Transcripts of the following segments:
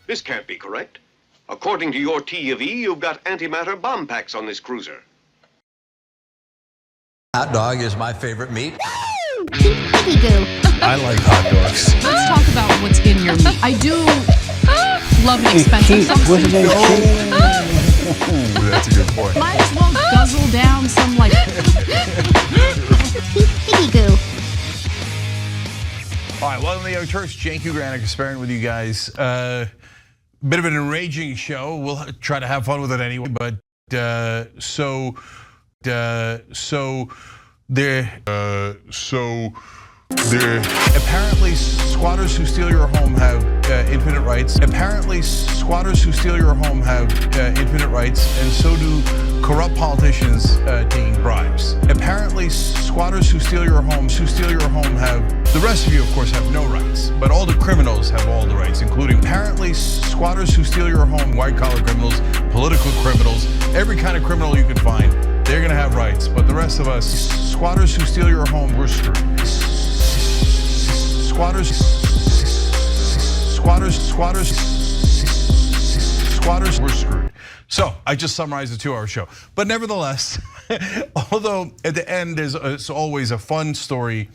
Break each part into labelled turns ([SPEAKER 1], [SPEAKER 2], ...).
[SPEAKER 1] This can't be correct. According to your T of E, you've got antimatter bomb packs on this cruiser.
[SPEAKER 2] Hot dog is my favorite meat.
[SPEAKER 3] Piggy goo.
[SPEAKER 4] I like hot dogs.
[SPEAKER 5] Let's talk about what's in your meat. I do love an expensive something.
[SPEAKER 4] That's a good point.
[SPEAKER 5] Might as well guzzle down some like
[SPEAKER 3] Piggy goo.
[SPEAKER 4] All right, welcome to the Young Turks. Cenk Ugranik sparing with you guys. Bit of an enraging show. We'll try to have fun with it anyway. But so apparently squatters who steal your home have infinite rights. Apparently squatters who steal your home have infinite rights, and so do corrupt politicians taking bribes. Apparently squatters who steal your home have, the rest of you of course have no rights, but all the criminals have all the rights, including apparently squatters who steal your home, white collar criminals, political criminals, every kind of criminal you can find, they're gonna have rights. But the rest of us, squatters who steal your home, we're screwed. Squatters, we're screwed. So I just summarized a 2-hour show. But nevertheless, although at the end it's always a fun story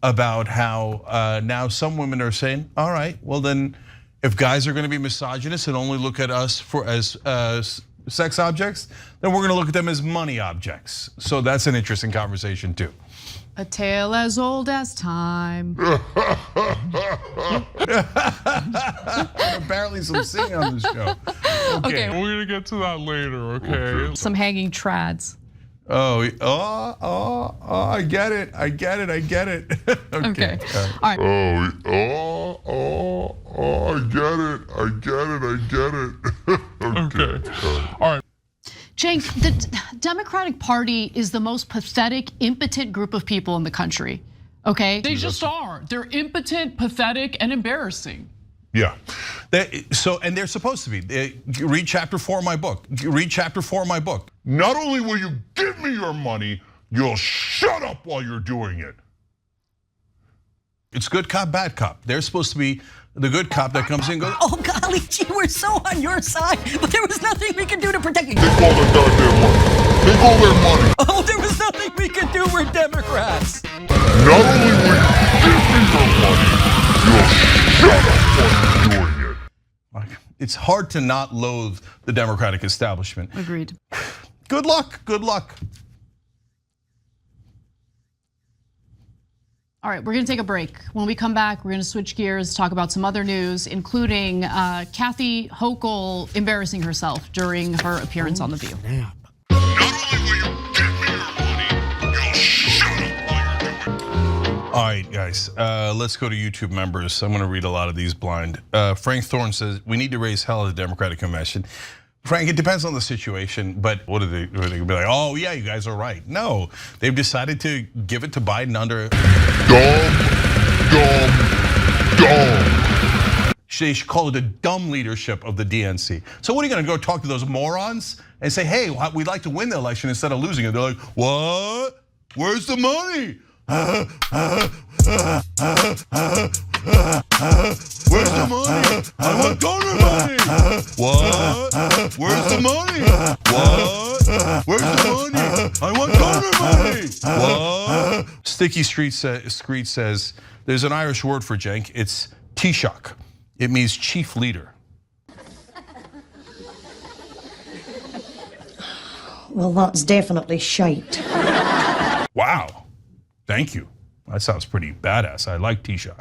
[SPEAKER 4] about how now some women are saying, all right, well then if guys are gonna be misogynist and only look at us as sex objects, then we're gonna look at them as money objects. So that's an interesting conversation too.
[SPEAKER 5] a tale as old as time.
[SPEAKER 4] Apparently some singing on the show.
[SPEAKER 5] Okay.
[SPEAKER 6] We're gonna get to that later, okay?
[SPEAKER 5] Some hanging trads.
[SPEAKER 4] I get it.
[SPEAKER 5] Okay. All right.
[SPEAKER 6] I get it. Okay. All right.
[SPEAKER 5] Cenk, the Democratic Party is the most pathetic, impotent group of people in the country, okay? They just are. They're impotent, pathetic, and embarrassing.
[SPEAKER 4] Yeah. And they're supposed to be. Read chapter 4 of my book.
[SPEAKER 6] Not only will you give me your money, you'll shut up while you're doing it.
[SPEAKER 4] It's good cop, bad cop. They're supposed to be the good cop that comes in and goes,
[SPEAKER 7] oh golly gee, we're so on your side, but there was nothing we could do to protect you.
[SPEAKER 6] Take all their goddamn money. Take all their money.
[SPEAKER 7] Oh, there was nothing we could do, we're Democrats.
[SPEAKER 6] Not only will you give me your money, you'll shut up while you're doing it.
[SPEAKER 4] it's hard to not loathe the Democratic establishment.
[SPEAKER 5] Agreed.
[SPEAKER 4] Good luck.
[SPEAKER 5] All right, we're gonna take a break. When we come back, we're gonna switch gears, talk about some other news, including Kathy Hochul embarrassing herself during her appearance on The View.
[SPEAKER 6] Not only will you give me your money, you'll shut up while you're doing it.
[SPEAKER 4] All right, guys, let's go to YouTube members. I'm gonna read a lot of these blind. Frank Thorne says, we need to raise hell at the Democratic Convention. Frank, it depends on the situation, but what are they gonna be like, oh yeah, you guys are right. No, they've decided to give it to Biden under
[SPEAKER 6] Dumb.
[SPEAKER 4] They should call it the dumb leadership of the DNC. So what are you gonna go talk to those morons and say, hey, we'd like to win the election instead of losing it? They're like, what? Where's the money? Where's the money? I want donor money. What? Where's the money? What? Where's the money? I want donor money. What? Sticky Street says, there's an Irish word for Cenk. It's Taoiseach. It means chief leader.
[SPEAKER 7] Well, that's definitely shite.
[SPEAKER 4] Wow. Thank you. That sounds pretty badass. I like Taoiseach.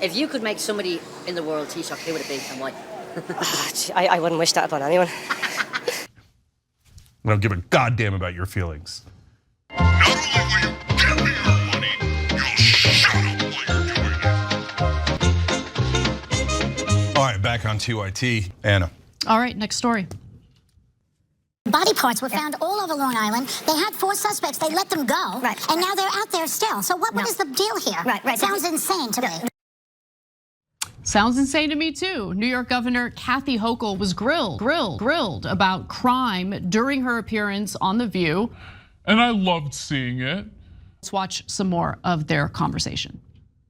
[SPEAKER 8] If you could make somebody in the world Taoiseach, who would it be and why?
[SPEAKER 9] I wouldn't wish that upon anyone.
[SPEAKER 4] I don't give a goddamn about your feelings.
[SPEAKER 6] Not only will you give me your money, you'll shut up while you're doing it.
[SPEAKER 4] All right, back on TYT. Anna.
[SPEAKER 5] All right, next story.
[SPEAKER 3] Body parts were found all over Long Island. They had 4 suspects. They let them go.
[SPEAKER 9] Right.
[SPEAKER 3] And now they're out there still. So what is the deal here?
[SPEAKER 9] Right.
[SPEAKER 3] Sounds insane to me.
[SPEAKER 5] Sounds insane to me too. New York Governor Kathy Hochul was grilled about crime during her appearance on The View.
[SPEAKER 6] And I loved seeing it.
[SPEAKER 5] Let's watch some more of their conversation.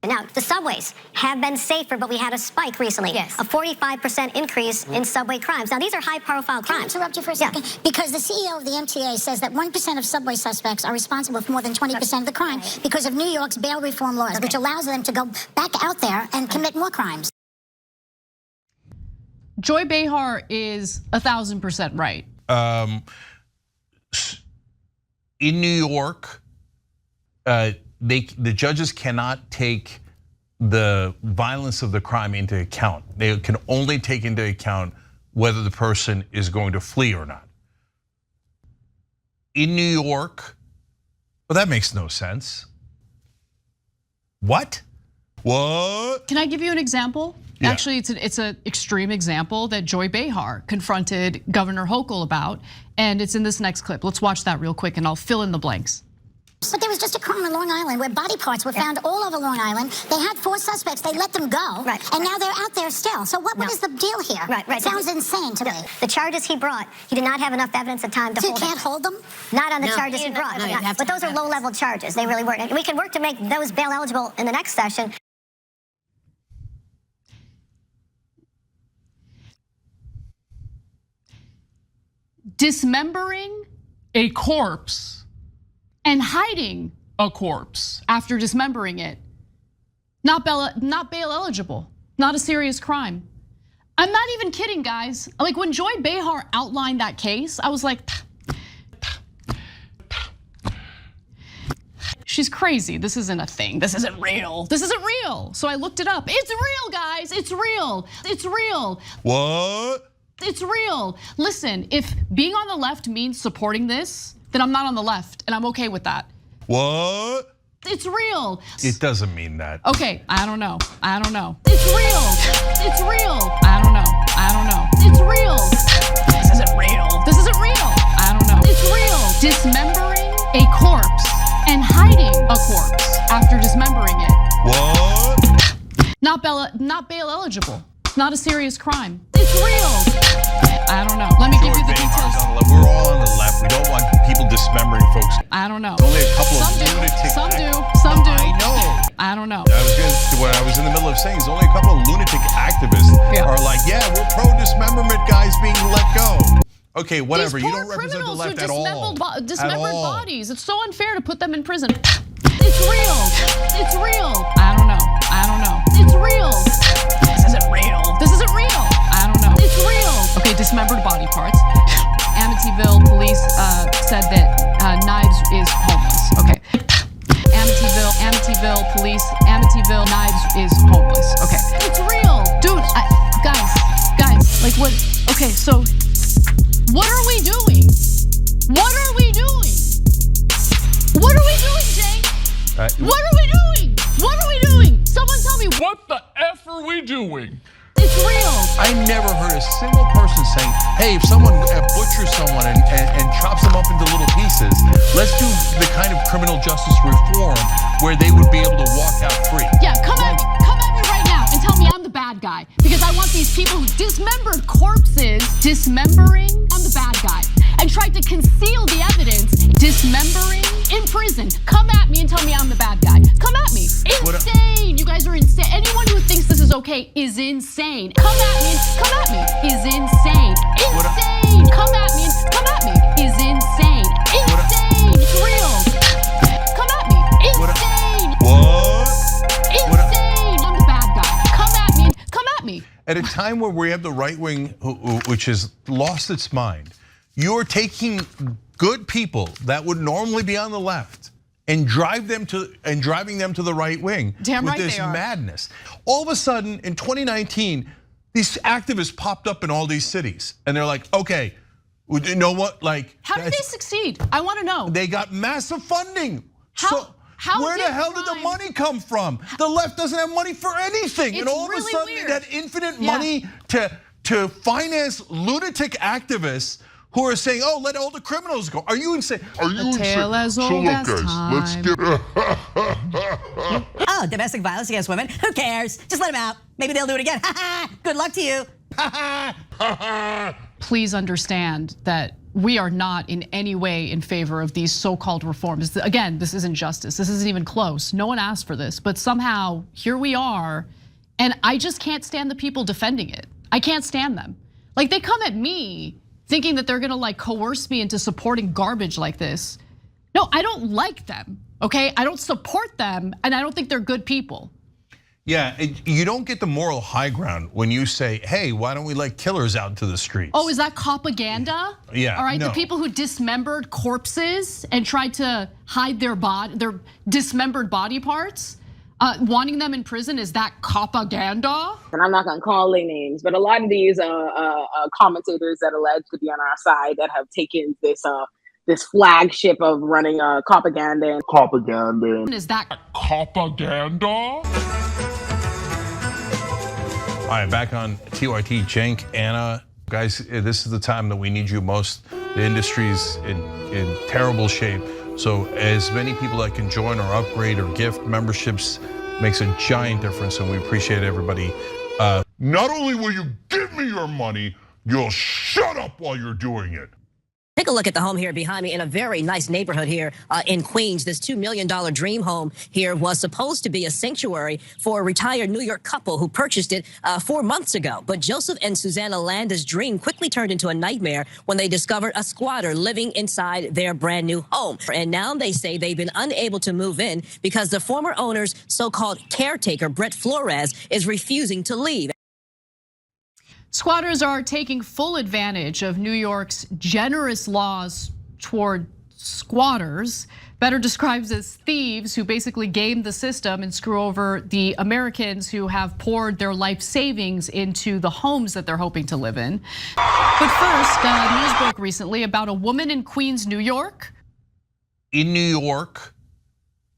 [SPEAKER 3] Now, the subways have been safer, but we had a spike recently.
[SPEAKER 9] Yes.
[SPEAKER 3] A 45% increase in subway crimes. Now, these are high-profile crimes. Can I interrupt you for a second? Yeah. Because the CEO of the MTA says that 1% of subway suspects are responsible for more than 20% of the crime because of New York's bail reform laws, which allows them to go back out there and commit more crimes.
[SPEAKER 5] Joy Behar is 1,000% right.
[SPEAKER 4] In New York, the judges cannot take the violence of the crime into account. They can only take into account whether the person is going to flee or not. In New York, well, that makes no sense. What?
[SPEAKER 5] Can I give you an example?
[SPEAKER 4] Yeah.
[SPEAKER 5] Actually, it's an extreme example that Joy Behar confronted Governor Hochul about, and it's in this next clip. Let's watch that real quick, and I'll fill in the blanks.
[SPEAKER 3] But there was just a crime on Long Island where body parts were found all over Long Island. They had 4 suspects. They let them go.
[SPEAKER 9] Right.
[SPEAKER 3] And now they're out there still. So what is the deal here?
[SPEAKER 9] Right.
[SPEAKER 3] Sounds insane to me.
[SPEAKER 9] The charges he brought, he did not have enough evidence at time to
[SPEAKER 3] So you
[SPEAKER 9] hold
[SPEAKER 3] can't hold them?
[SPEAKER 9] Not on the charges he brought.
[SPEAKER 8] No, you have
[SPEAKER 9] But
[SPEAKER 8] to
[SPEAKER 9] those are
[SPEAKER 8] have
[SPEAKER 9] low-level charges. They really weren't. And we can work to make those bail eligible in the next session.
[SPEAKER 5] Dismembering a corpse and hiding a corpse after dismembering it, not bail eligible, not a serious crime. I'm not even kidding, guys. Like when Joy Behar outlined that case, I was like, she's crazy. This isn't a thing. This isn't real. This isn't real. So I looked it up. It's real, guys. It's real. It's real.
[SPEAKER 4] What?
[SPEAKER 5] It's real. Listen, if being on the left means supporting this, then I'm not on the left, and I'm okay with that.
[SPEAKER 4] What?
[SPEAKER 5] It's real.
[SPEAKER 4] It doesn't mean that.
[SPEAKER 5] Okay, I don't know. It's real. It's real. I don't know. It's real. This isn't real. I don't know. It's real. Dismembering a corpse and hiding a corpse after dismembering it.
[SPEAKER 4] What?
[SPEAKER 5] Not bail eligible. Not a serious crime. It's real. I don't know. Let me give you the details.
[SPEAKER 4] We're all on the left. We don't want people dismembering folks.
[SPEAKER 5] I don't know.
[SPEAKER 4] Only a couple of lunatic.
[SPEAKER 5] Some do.
[SPEAKER 4] I know.
[SPEAKER 5] I don't know.
[SPEAKER 4] What I was in the middle of saying is only a couple of lunatic activists are like, yeah, we're pro-dismemberment guys being let go. Okay, whatever.
[SPEAKER 5] These
[SPEAKER 4] You
[SPEAKER 5] poor
[SPEAKER 4] don't represent the
[SPEAKER 5] criminals
[SPEAKER 4] left
[SPEAKER 5] who
[SPEAKER 4] at all.
[SPEAKER 5] dismembered bodies. It's so unfair to put them in prison. It's real. It's real. I don't know. It's real. This isn't real. I don't know. It's real. Okay, dismembered body parts. Amityville police said that Knives is homeless. Okay. Amityville police. Amityville Knives is homeless. Okay. It's real, dude. Guys, like what? Okay, so what are we doing? What are we doing, Jay? What are we doing? Someone tell me
[SPEAKER 6] What the F are we doing?
[SPEAKER 5] it's real.
[SPEAKER 4] I never heard a single person saying, hey, if someone butchers someone and chops them up into little pieces, let's do the kind of criminal justice reform where they would be able to walk out free.
[SPEAKER 5] Yeah, come at me right now and tell me I'm the bad guy. Because I want these people who dismembered corpses dismembering, I'm the bad guy. And tried to conceal the evidence, dismembering in prison. Come at me and tell me I'm the bad guy. Come at me. Insane. You guys are insane. Anyone who thinks this is okay is insane. Come at me is insane. Insane. Come at me is insane. Insane. It's real. Come at me. Insane.
[SPEAKER 4] What?
[SPEAKER 5] Insane. I'm the bad guy. Come at me.
[SPEAKER 4] At a time where we have the right wing, which has lost its mind, you're taking good people that would normally be on the left and driving them to the right wing
[SPEAKER 5] Damn
[SPEAKER 4] with
[SPEAKER 5] right
[SPEAKER 4] this
[SPEAKER 5] they are.
[SPEAKER 4] madness. All of a sudden, in 2019, these activists popped up in all these cities, and they're like, okay, you know what? Like,
[SPEAKER 5] how did they succeed? I want to know.
[SPEAKER 4] They got massive funding.
[SPEAKER 5] How
[SPEAKER 4] where the hell did the money come from? The left doesn't have money for anything, and all of a sudden it had infinite money to finance lunatic activists who are saying, oh, let all the criminals go. Are you insane?
[SPEAKER 6] Are you insane?
[SPEAKER 5] Tale as
[SPEAKER 6] So
[SPEAKER 5] old
[SPEAKER 6] look,
[SPEAKER 5] as
[SPEAKER 6] guys,
[SPEAKER 5] time.
[SPEAKER 6] let's get.
[SPEAKER 7] Oh, domestic violence against women? Who cares? Just let them out. Maybe they'll do it again. Good luck to you.
[SPEAKER 5] Please understand that we are not in any way in favor of these so-called reforms. Again, this isn't justice. This isn't even close. No one asked for this, but somehow here we are, and I just can't stand the people defending it. I can't stand them. Like, they come at me thinking that they're gonna like coerce me into supporting garbage like this. No, I don't like them, okay? I don't support them, and I don't think they're good people.
[SPEAKER 4] Yeah, you don't get the moral high ground when you say, hey, why don't we let killers out into the streets?
[SPEAKER 5] Oh, is that propaganda?
[SPEAKER 4] Yeah,
[SPEAKER 5] all right,
[SPEAKER 4] no.
[SPEAKER 5] the people who dismembered corpses and tried to hide their dismembered body parts, wanting them in prison, is that propaganda?
[SPEAKER 10] And I'm not gonna call their names, but a lot of these commentators that allege to be on our side that have taken this flagship of running propaganda.
[SPEAKER 5] Is that
[SPEAKER 6] Propaganda?
[SPEAKER 4] All right, back on TYT, Cenk, Anna. Guys, this is the time that we need you most. The industry's in terrible shape. So as many people that can join or upgrade or gift memberships makes a giant difference, and we appreciate everybody.
[SPEAKER 6] Not only will you give me your money, you'll shut up while you're doing it.
[SPEAKER 7] Take a look at the home here behind me in a very nice neighborhood here in Queens. This $2 million dream home here was supposed to be a sanctuary for a retired New York couple who purchased it 4 months ago. But Joseph and Susanna Landa's dream quickly turned into a nightmare when they discovered a squatter living inside their brand new home. And now they say they've been unable to move in because the former owner's so-called caretaker, Brett Flores, is refusing to leave.
[SPEAKER 5] Squatters are taking full advantage of New York's generous laws toward squatters, better described as thieves who basically game the system and screw over the Americans who have poured their life savings into the homes that they're hoping to live in. But first, news broke recently about a woman in Queens, New York.
[SPEAKER 4] In New York.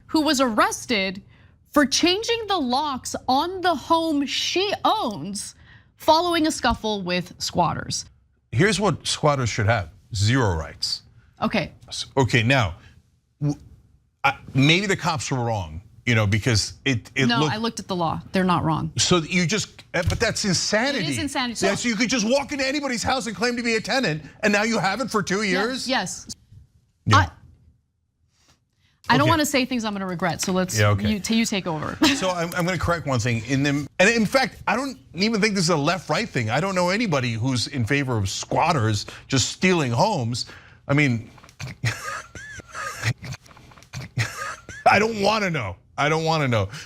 [SPEAKER 5] Who was arrested for changing the locks on the home she owns following a scuffle with squatters.
[SPEAKER 4] Here's what squatters should have: 0 rights.
[SPEAKER 5] Okay.
[SPEAKER 4] Okay, now, maybe the cops were wrong, because it
[SPEAKER 5] No,
[SPEAKER 4] looked.
[SPEAKER 5] I looked at the law. They're not wrong.
[SPEAKER 4] So you but that's insanity.
[SPEAKER 5] It is insanity.
[SPEAKER 4] So you could just walk into anybody's house and claim to be a tenant, and now you have it for 2 years?
[SPEAKER 5] Yes.
[SPEAKER 4] Yeah.
[SPEAKER 5] I don't want to say things I'm going to regret, so let's you take over.
[SPEAKER 4] So I'm going to correct one thing in them, and in fact, I don't even think this is a left-right thing. I don't know anybody who's in favor of squatters just stealing homes. I mean, I don't want to know. I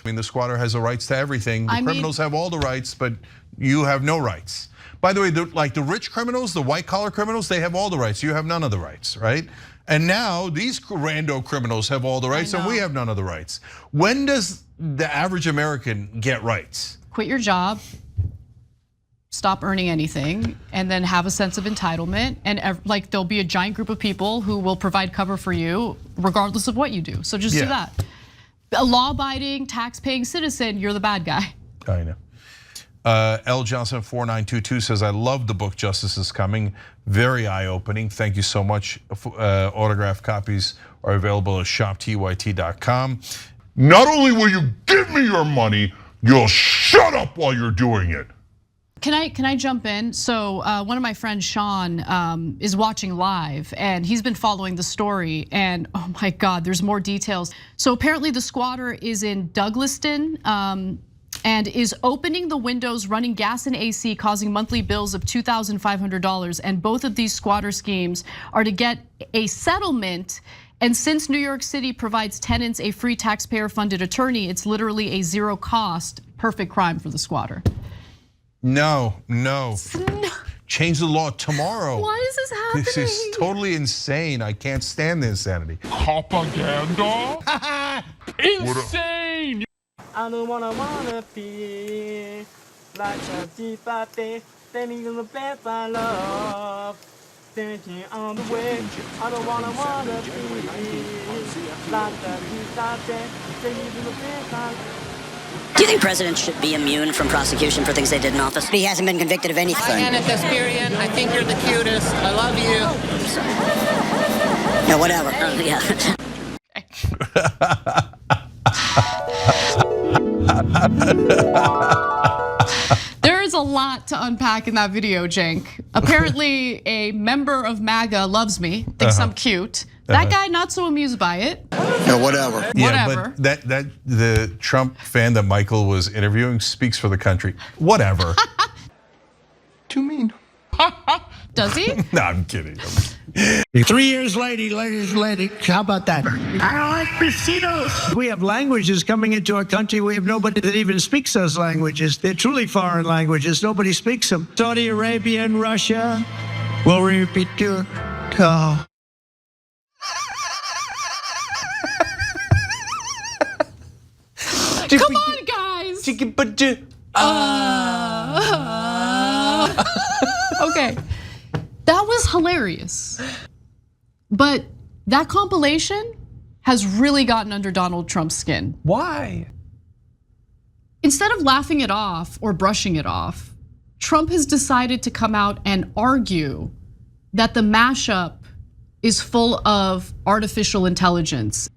[SPEAKER 4] mean, the squatter has the rights to everything. The criminals have all the rights, but you have no rights. By the way, like the rich criminals, the white-collar criminals, they have all the rights. You have none of the rights, right? And now these rando criminals have all the rights and we have none of the rights. When does the average American get rights?
[SPEAKER 5] Quit your job, stop earning anything, and then have a sense of entitlement. And like there'll be a giant group of people who will provide cover for you regardless of what you do. So just do that. A law-abiding, tax-paying citizen, you're the bad guy.
[SPEAKER 4] I know. L. Johnson 4922 says, I love the book Justice is Coming. Very eye-opening. Thank you so much. Autographed copies are available at shoptyt.com.
[SPEAKER 6] Not only will you give me your money, you'll shut up while you're doing it.
[SPEAKER 5] Can I jump in? So one of my friends, Sean, is watching live and he's been following the story, and oh my God, there's more details. So apparently the squatter is in Douglaston, and is opening the windows, running gas and AC, causing monthly bills of $2,500. And both of these squatter schemes are to get a settlement. And since New York City provides tenants a free taxpayer-funded attorney, it's literally a zero cost, perfect crime for the squatter.
[SPEAKER 4] No. Change the law tomorrow.
[SPEAKER 5] Why is this happening?
[SPEAKER 4] This is totally insane. I can't stand the insanity.
[SPEAKER 6] Propaganda?
[SPEAKER 11] Insane! I don't wanna be like a G5 standing in the best I love. Thinking on the way, I don't wanna be like a G5 standing in the best I love.
[SPEAKER 12] Do you think presidents should be immune from prosecution for things they did in office?
[SPEAKER 3] He hasn't been convicted of anything.
[SPEAKER 13] Hi, Anna Kasparian. I think you're the cutest. I love you.
[SPEAKER 3] No, whatever.
[SPEAKER 12] Yeah.
[SPEAKER 5] There is a a lot to unpack in that video, Cenk. Apparently, a member of MAGA loves me, thinks I'm cute. That guy not so amused by it.
[SPEAKER 14] Yeah, whatever.
[SPEAKER 4] Yeah,
[SPEAKER 5] Whatever.
[SPEAKER 4] but that the Trump fan that Michael was interviewing speaks for the country. Whatever.
[SPEAKER 14] Too mean.
[SPEAKER 5] Does he?
[SPEAKER 4] No, I'm kidding.
[SPEAKER 15] 3 years later, how about that? I like mosquitoes. We have languages coming into our country. We have nobody that even speaks those languages. They're truly foreign languages. Nobody speaks them. Saudi Arabia and Russia will repeat your. Oh.
[SPEAKER 5] Come on, guys. Okay, that was hilarious. But that compilation has really gotten under Donald Trump's skin.
[SPEAKER 2] Why?
[SPEAKER 5] Instead of laughing it off or brushing it off, Trump has decided to come out and argue that the mashup is full of artificial intelligence.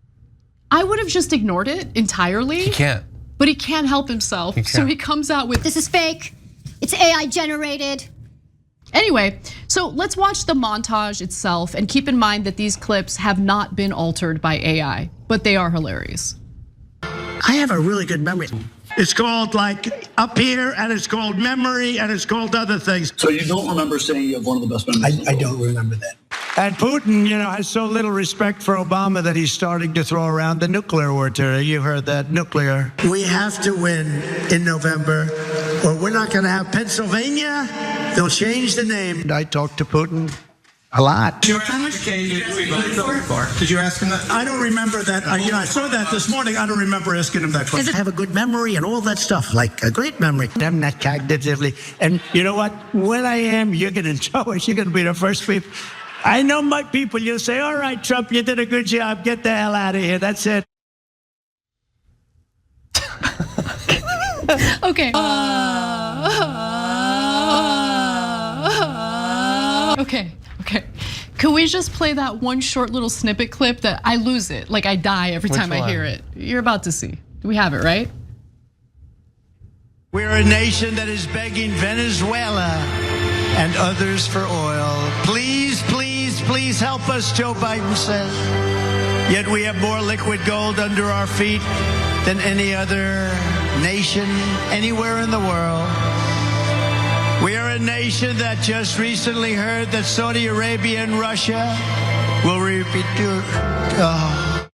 [SPEAKER 5] I would have just ignored it entirely.
[SPEAKER 2] He can't.
[SPEAKER 5] But he can't help himself. So he comes out with,
[SPEAKER 3] This is fake. It's AI generated.
[SPEAKER 5] Anyway, so let's watch the montage itself and keep in mind that these clips have not been altered by AI, but they are hilarious.
[SPEAKER 15] I have a really good memory. It's called like up here, and it's called memory, and it's called other things.
[SPEAKER 14] So you don't remember saying you have one of the best memories?
[SPEAKER 15] I don't remember that. And Putin, has so little respect for Obama that he's starting to throw around the nuclear word. You heard that, nuclear. We have to win in November, or we're not going to have Pennsylvania. They'll change the name. I talked to Putin a lot.
[SPEAKER 16] Did you ask him that? I don't remember that. I saw that this morning. I don't remember asking him that question.
[SPEAKER 15] I have a good memory and all that stuff, like a great memory. I'm not cognitively. And you know what? When I am, you're going to know it. You're going to be the first people. I know my people. You'll say, all right, Trump, you did a good job. Get the hell out of here. That's it.
[SPEAKER 5] Okay. Okay. Can we just play that one short little snippet clip that I lose it? Like I die every time I hear it. You're about to see. We have it, right?
[SPEAKER 15] We're a nation that is begging Venezuela and others for oil. Please, please, please help us, Joe Biden says. Yet we have more liquid gold under our feet than any other nation anywhere in the world. We are a nation that just recently heard that Saudi Arabia and Russia will repeat your. Oh.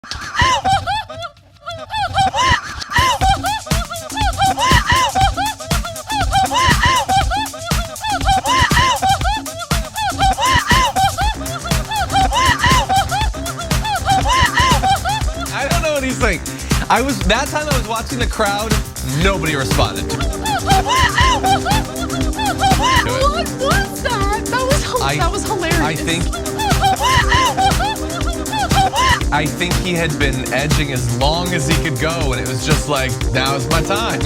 [SPEAKER 2] I don't know what he's saying. That time I was watching the crowd, nobody responded to me.
[SPEAKER 5] What was that? That was hilarious.
[SPEAKER 2] I think he had been edging as long as he could go, and it was just like, now's my time.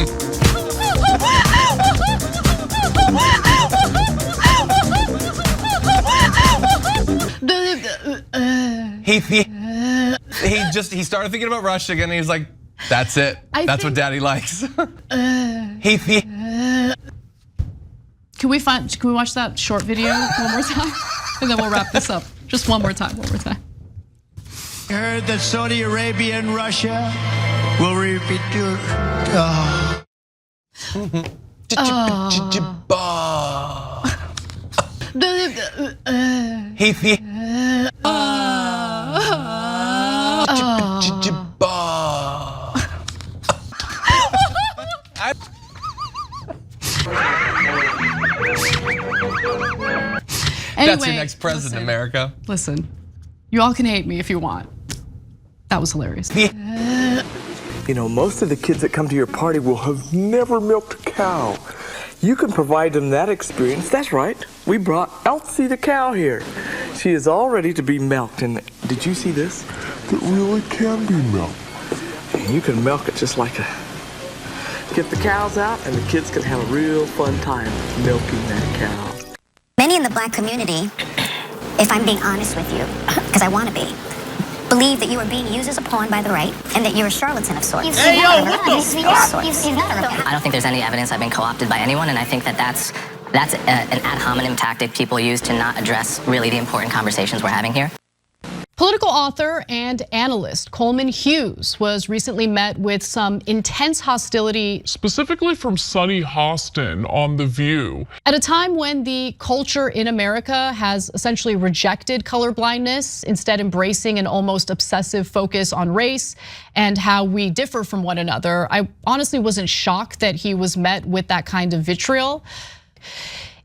[SPEAKER 2] He started thinking about Russia again, and he was like, that's it. That's what Daddy likes.
[SPEAKER 5] Can we watch that short video one more time? And then we'll wrap this up. Just one more time.
[SPEAKER 15] I heard that Saudi Arabia and Russia will repeat your. Oh.
[SPEAKER 2] That's your next president, America.
[SPEAKER 5] Listen, you all can hate me if you want. That was hilarious.
[SPEAKER 17] Most of the kids that come to your party will have never milked a cow. You can provide them that experience. That's right. We brought Elsie the cow here. She is all ready to be milked. And did you see this?
[SPEAKER 6] It really can be milked.
[SPEAKER 17] And you can milk it just like a. Get the cows out, and the kids can have a real fun time milking that cow.
[SPEAKER 9] Many in the black community, if I'm being honest with you, because I want to be, believe that you are being used as a pawn by the right and that you're a charlatan of sorts.
[SPEAKER 12] Hey, yo, what the
[SPEAKER 9] fuck?
[SPEAKER 12] I don't think there's any evidence I've been co-opted by anyone, and I think that that's an ad hominem tactic people use to not address really the important conversations we're having here.
[SPEAKER 5] Political author and analyst Coleman Hughes was recently met with some intense hostility,
[SPEAKER 18] specifically from Sunny Hostin on The View.
[SPEAKER 5] At a time when the culture in America has essentially rejected colorblindness, instead embracing an almost obsessive focus on race and how we differ from one another. I honestly wasn't shocked that he was met with that kind of vitriol.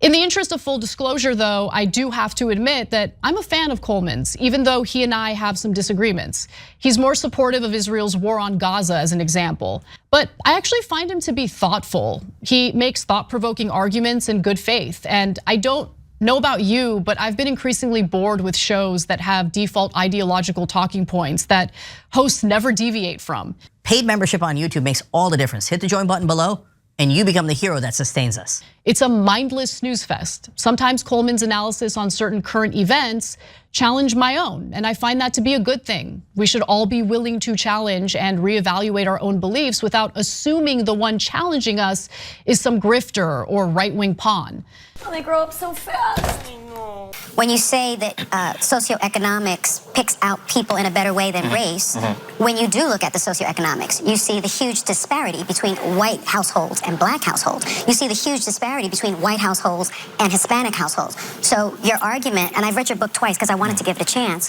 [SPEAKER 5] In the interest of full disclosure, though, I do have to admit that I'm a fan of Coleman's, even though he and I have some disagreements. He's more supportive of Israel's war on Gaza, as an example. But I actually find him to be thoughtful. He makes thought-provoking arguments in good faith. And I don't know about you, but I've been increasingly bored with shows that have default ideological talking points that hosts never deviate from.
[SPEAKER 7] Paid membership on YouTube makes all the difference. Hit the join button below, and you become the hero that sustains us.
[SPEAKER 5] It's a mindless snooze fest. Sometimes Coleman's analysis on certain current events challenge my own, and I find that to be a good thing. We should all be willing to challenge and reevaluate our own beliefs without assuming the one challenging us is some grifter or right-wing pawn.
[SPEAKER 9] Oh, they grow up so fast. I know. When you say that socioeconomics picks out people in a better way than race, when you do look at the socioeconomics, you see the huge disparity between white households and black households. You see the huge disparity between white households and Hispanic households. So your argument, and I've read your book twice because I wanted to give it a chance,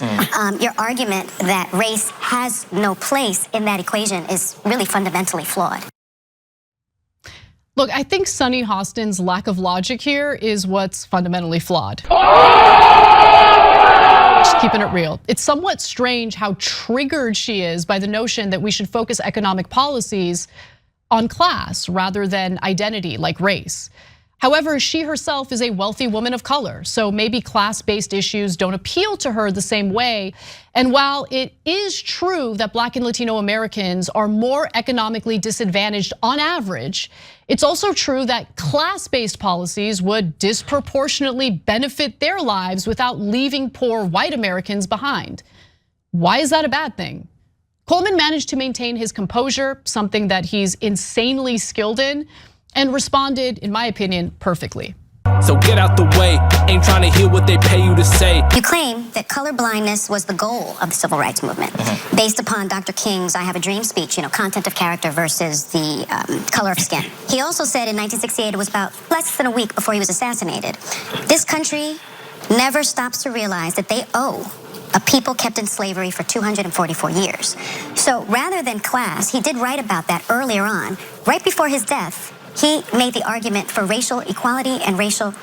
[SPEAKER 9] your argument that race has no place in that equation is really fundamentally flawed.
[SPEAKER 5] Look, I think Sunny Hostin's lack of logic here is what's fundamentally flawed. Just keeping it real. It's somewhat strange how triggered she is by the notion that we should focus economic policies on class rather than identity like race. However, she herself is a wealthy woman of color, so maybe class-based issues don't appeal to her the same way. And while it is true that Black and Latino Americans are more economically disadvantaged on average, it's also true that class-based policies would disproportionately benefit their lives without leaving poor white Americans behind. Why is that a bad thing? Coleman managed to maintain his composure, something that he's insanely skilled in, and responded, in my opinion, perfectly.
[SPEAKER 19] So get out the way, ain't trying to hear what they pay you to say.
[SPEAKER 9] You claim that colorblindness was the goal of the civil rights movement, based upon Dr. King's I Have a Dream speech, content of character versus the color of skin. He also said in 1968, it was about less than a week before he was assassinated, this country never stops to realize that they owe a people kept in slavery for 244 years. So rather than class, he did write about that earlier on, right before his death. He made the argument for racial equality and racial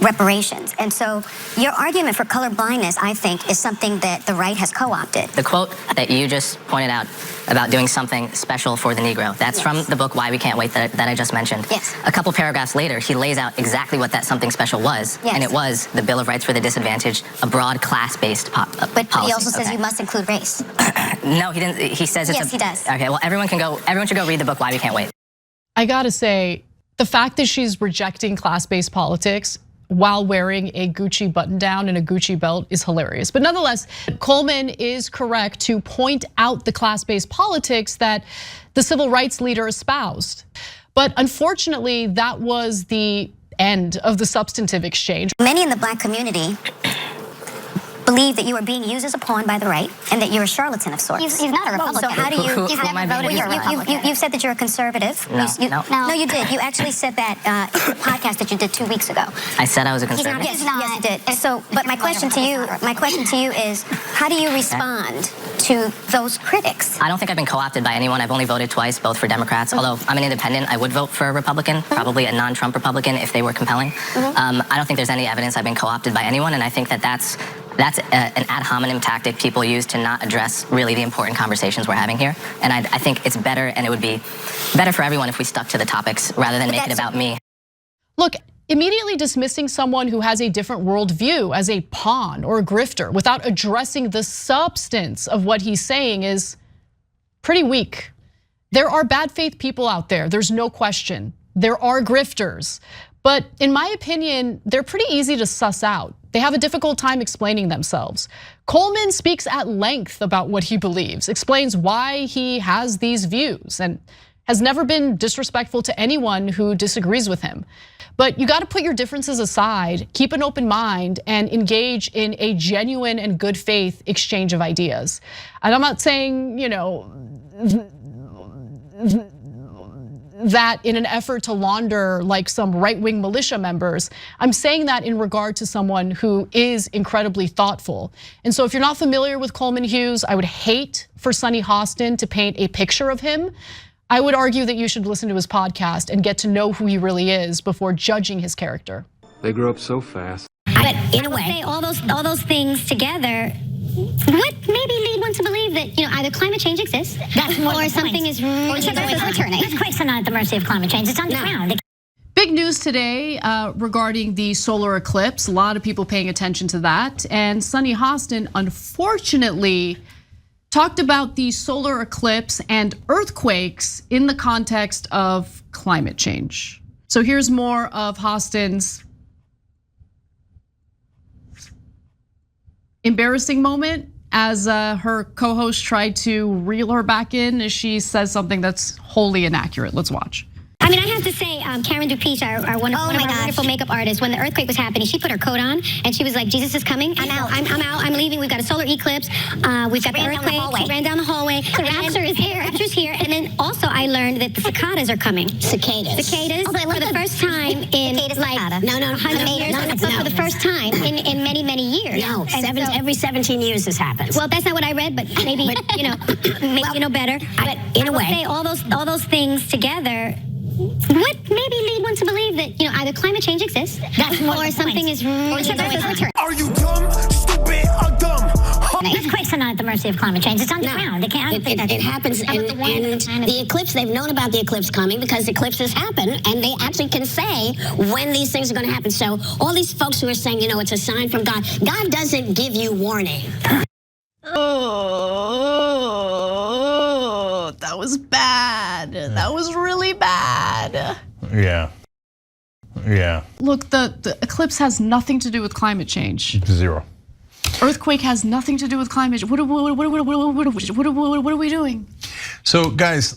[SPEAKER 9] reparations. And so your argument for colorblindness, I think, is something that the right has co-opted.
[SPEAKER 12] The quote that you just pointed out about doing something special for the Negro, that's from the book Why We Can't Wait that I just mentioned.
[SPEAKER 9] Yes.
[SPEAKER 12] A couple paragraphs later, he lays out exactly what that something special was.
[SPEAKER 9] Yes.
[SPEAKER 12] And it was the Bill of Rights for the Disadvantaged, a broad class-based policy.
[SPEAKER 9] But he also says you must include race.
[SPEAKER 12] No, he didn't. He says it's
[SPEAKER 9] yes, he does.
[SPEAKER 12] Okay, well, everyone should go read the book Why We Can't Wait.
[SPEAKER 5] I gotta say, the fact that she's rejecting class-based politics while wearing a Gucci button-down and a Gucci belt is hilarious. But nonetheless, Coleman is correct to point out the class-based politics that the civil rights leader espoused. But unfortunately, that was the end of the substantive exchange.
[SPEAKER 9] Many in the Black community believe that you are being used as a pawn by the right and that you're a charlatan of sorts.
[SPEAKER 3] He's not a Republican.
[SPEAKER 9] So how do you?
[SPEAKER 12] Who am I being used as?
[SPEAKER 9] You've said that you're a conservative.
[SPEAKER 12] No.
[SPEAKER 9] No, you did. You actually said that podcast that you did 2 weeks ago.
[SPEAKER 12] I said I was a conservative.
[SPEAKER 9] Yes, you did. So, but my question to you is, how do you respond to those critics?
[SPEAKER 12] I don't think I've been co-opted by anyone. I've only voted twice, both for Democrats. Although I'm an independent, I would vote for a Republican, probably a non-Trump Republican if they were compelling. I don't think there's any evidence I've been co-opted by anyone, and I think that that's an ad hominem tactic people use to not address really the important conversations we're having here. And I think it's better, and it would be better for everyone if we stuck to the topics rather than make it about me.
[SPEAKER 5] Look, immediately dismissing someone who has a different worldview as a pawn or a grifter without addressing the substance of what he's saying is pretty weak. There are bad faith people out there, there's no question. There are grifters. But in my opinion, they're pretty easy to suss out. They have a difficult time explaining themselves. Coleman speaks at length about what he believes, explains why he has these views, and has never been disrespectful to anyone who disagrees with him. But you gotta put your differences aside, keep an open mind, and engage in a genuine and good faith exchange of ideas. And I'm not saying, that in an effort to launder like some right-wing militia members. I'm saying that in regard to someone who is incredibly thoughtful. And so if you're not familiar with Coleman Hughes, I would hate for Sunny Hostin to paint a picture of him. I would argue that you should listen to his podcast and get to know who he really is before judging his character.
[SPEAKER 20] They grow up so fast.
[SPEAKER 9] But in a way, all those things together would maybe lead one to believe that either climate change exists, or something is returning. Earthquakes are not at the mercy of climate change; it's underground.
[SPEAKER 5] Big news today regarding the solar eclipse. A lot of people paying attention to that, and Sunny Hostin, unfortunately, talked about the solar eclipse and earthquakes in the context of climate change. So here's more of Hostin's embarrassing moment as her co-host tried to reel her back in as she says something that's wholly inaccurate. Let's watch.
[SPEAKER 9] I mean, I have to say, Karen Dupiche, our one of our wonderful makeup artists, when the earthquake was happening, she put her coat on and she was like, Jesus is coming. I'm out. I'm leaving. We've got a solar eclipse. We've got the earthquake. She ran down the hallway. The rapture is here. Rapture's here. And then also I learned that the cicadas are coming. Cicadas. For the first time in like no, 100 years. For the first time in many, many years.
[SPEAKER 3] No, every 17 years this happens.
[SPEAKER 9] Well, that's not what I read, but maybe maybe you know better. But
[SPEAKER 3] in a way,
[SPEAKER 9] say all those things together would maybe lead one to believe that either climate change exists, or something is returning.
[SPEAKER 15] Are you dumb, stupid, or dumb?
[SPEAKER 3] Earthquakes are not at the mercy of climate change. It's underground. It happens, and the eclipse. They've known about the eclipse coming because eclipses happen, and they actually can say when these things are going to happen. So all these folks who are saying, it's a sign from God. God doesn't give you warning.
[SPEAKER 5] Oh, that was bad. That was really bad.
[SPEAKER 4] Yeah.
[SPEAKER 5] Look, the eclipse has nothing to do with climate change.
[SPEAKER 4] Zero.
[SPEAKER 5] Earthquake has nothing to do with climate change. What are we doing?
[SPEAKER 4] So guys,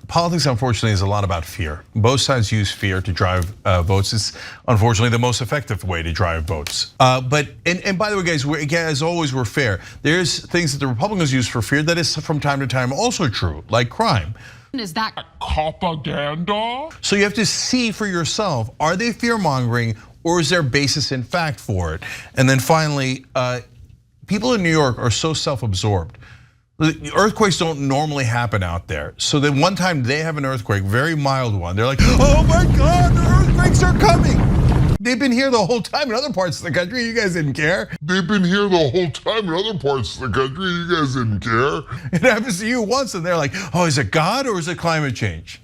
[SPEAKER 4] politics unfortunately is a lot about fear. Both sides use fear to drive votes. It's unfortunately the most effective way to drive votes. But by the way, guys, as always, we're fair. There's things that the Republicans use for fear that is from time to time also true, like crime.
[SPEAKER 5] Is that
[SPEAKER 18] propaganda?
[SPEAKER 4] So you have to see for yourself, are they fear-mongering or is there basis in fact for it? And then finally, people in New York are so self-absorbed. Earthquakes don't normally happen out there. So then one time they have an earthquake, very mild one. They're like, oh my God, the earthquakes are coming. They've been here the whole time in other parts of the country. You guys didn't care.
[SPEAKER 6] They've been here the whole time in other parts of the country. You guys didn't care.
[SPEAKER 4] It happens to you once and they're like, oh, is it God or is it climate change?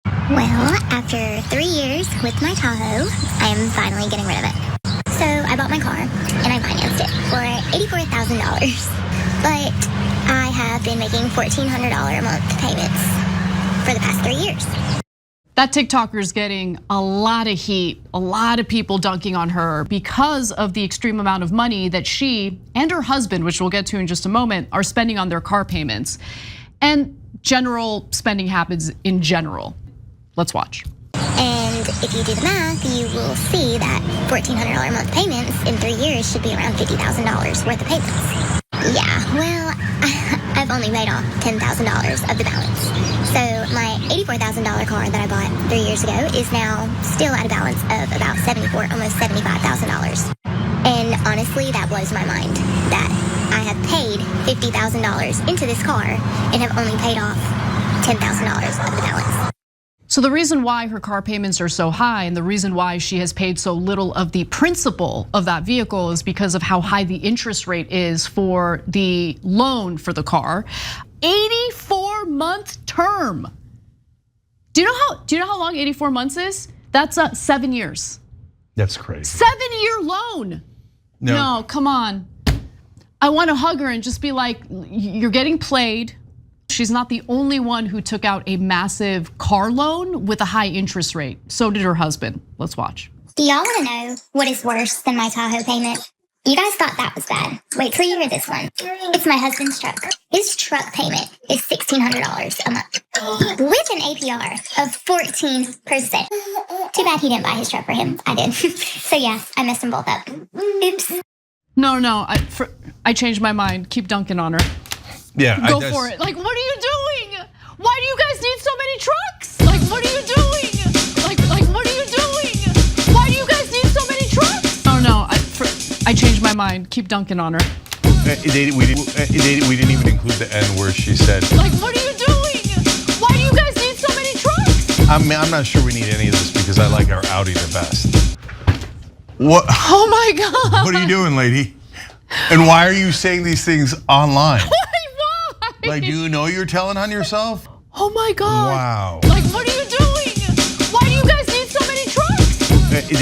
[SPEAKER 9] Well, after 3 years with my Tahoe, I am finally getting rid of it. So I bought my car and I financed it for $84,000. But I have been making $1,400 a month payments for the past 3 years.
[SPEAKER 5] That TikToker is getting a lot of heat, a lot of people dunking on her because of the extreme amount of money that she and her husband, which we'll get to in just a moment, are spending on their car payments and general spending habits in general. Let's watch.
[SPEAKER 9] And if you do the math, you will see that $1,400 a month payments in 3 years should be around $50,000 worth of payments. Yeah, well, I've only paid off $10,000 of the balance. So my $84,000 car that I bought 3 years ago is now still at a balance of about almost $75,000. And honestly, that blows my mind that I have paid $50,000 into this car and have only paid off $10,000 of the balance.
[SPEAKER 5] So the reason why her car payments are so high and the reason why she has paid so little of the principal of that vehicle is because of how high the interest rate is for the loan for the car. 84-month term. Do you know how long 84 months is? That's 7 years.
[SPEAKER 4] That's crazy.
[SPEAKER 5] 7-year loan. No, come on. I want to hug her and just be like, you're getting played. She's not the only one who took out a massive car loan with a high interest rate. So did her husband. Let's watch.
[SPEAKER 20] Do y'all want to know what is worse than my Tahoe payment? You guys thought that was bad. Wait till you hear this one. It's my husband's truck. His truck payment is $1,600 a month with an APR of 14%. Too bad he didn't buy his truck for him. I did. So yeah, I messed them both up. Oops.
[SPEAKER 5] No, I changed my mind. Keep dunking on her.
[SPEAKER 4] Yeah,
[SPEAKER 5] Go for it. Like, what are you doing? Why do you guys need so many trucks? Like, what are you doing? Like, what are you doing? Why do you guys need so many trucks? Oh no, I changed my mind. Keep dunking on her.
[SPEAKER 4] We didn't even include the end where she said,
[SPEAKER 5] like, what are you doing? Why do you guys need so many trucks?
[SPEAKER 4] I'm not sure we need any of this because I like our Audi the best. What?
[SPEAKER 5] Oh my God.
[SPEAKER 4] What are you doing, lady? And why are you saying these things online?
[SPEAKER 5] Why?
[SPEAKER 4] Like, do you know you're telling on yourself?
[SPEAKER 5] Oh my God.
[SPEAKER 4] Wow.
[SPEAKER 5] Like, what are you doing? Why do you guys need so many trucks?
[SPEAKER 4] We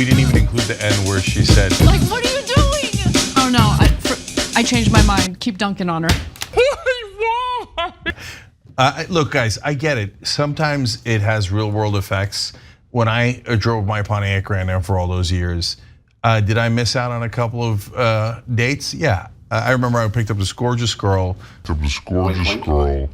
[SPEAKER 4] didn't even include the end where she said,
[SPEAKER 5] like, what are you doing? Oh no, I changed my mind. Keep dunking on her.
[SPEAKER 4] Look, guys, I get it. Sometimes it has real world effects. When I drove my Pontiac Grand Am for all those years, did I miss out on a couple of dates? Yeah. I remember I picked up this gorgeous girl. I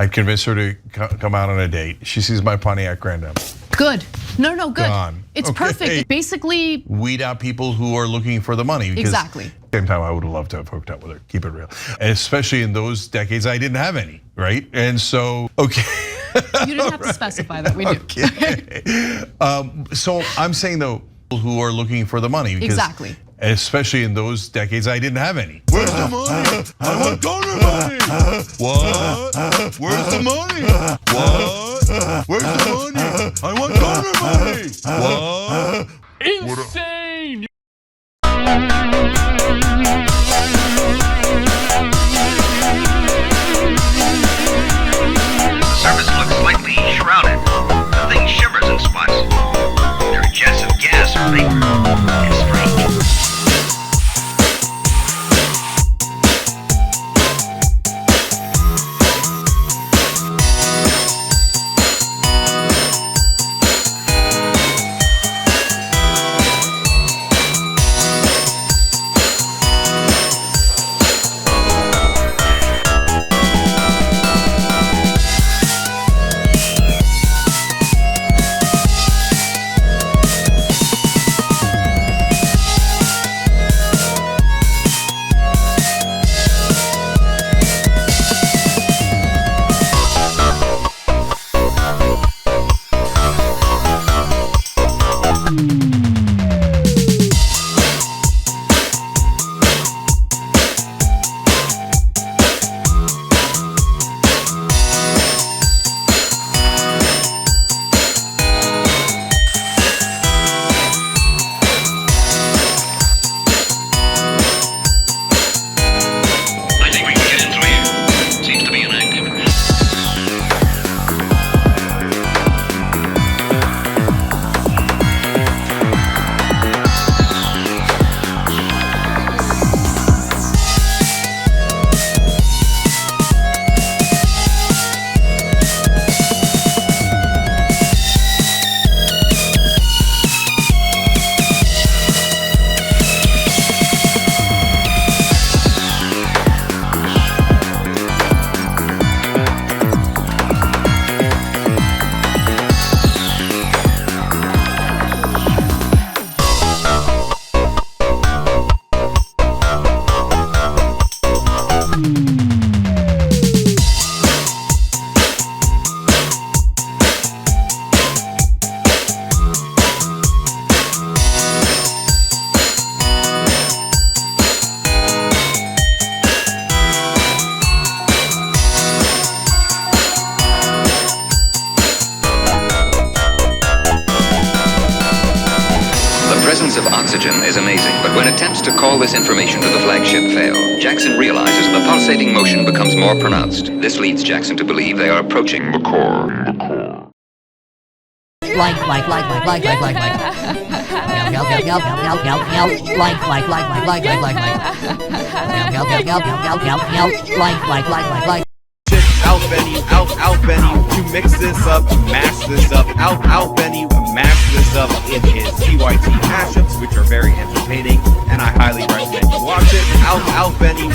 [SPEAKER 4] convinced her to come out on a date. She sees my Pontiac Grand Am.
[SPEAKER 5] Good. No, good.
[SPEAKER 4] Gone.
[SPEAKER 5] It's
[SPEAKER 4] Okay.
[SPEAKER 5] perfect. Basically,
[SPEAKER 4] weed out people who are looking for the money. Because
[SPEAKER 5] exactly.
[SPEAKER 4] At the same time, I would have loved to have hooked up with her. Keep it real. Especially in those decades, I didn't have any, right? And so, okay.
[SPEAKER 5] You didn't have to specify that. We do.
[SPEAKER 4] Okay. So I'm saying though, who are looking for the money. Because
[SPEAKER 5] exactly.
[SPEAKER 4] Especially in those decades, I didn't have any. Where's the money? I want donor money. What? Where's the money? What? Where's the money? I want donor money. What?
[SPEAKER 18] Insane!
[SPEAKER 21] The surface looks slightly shrouded. The thing shivers in spots. There are jets of gas or vapor. It's strange. The presence of oxygen is amazing, but when attempts to call this information to the flagship fail, Jackson realizes the pulsating motion becomes more pronounced. This leads Jackson to believe they are approaching the core.
[SPEAKER 7] Like. Like.
[SPEAKER 1] out Benny to mix this up, mash this up, out Benny mash this up in his TYT mashups, which are very entertaining, and I highly recommend you watch it. Out Benny.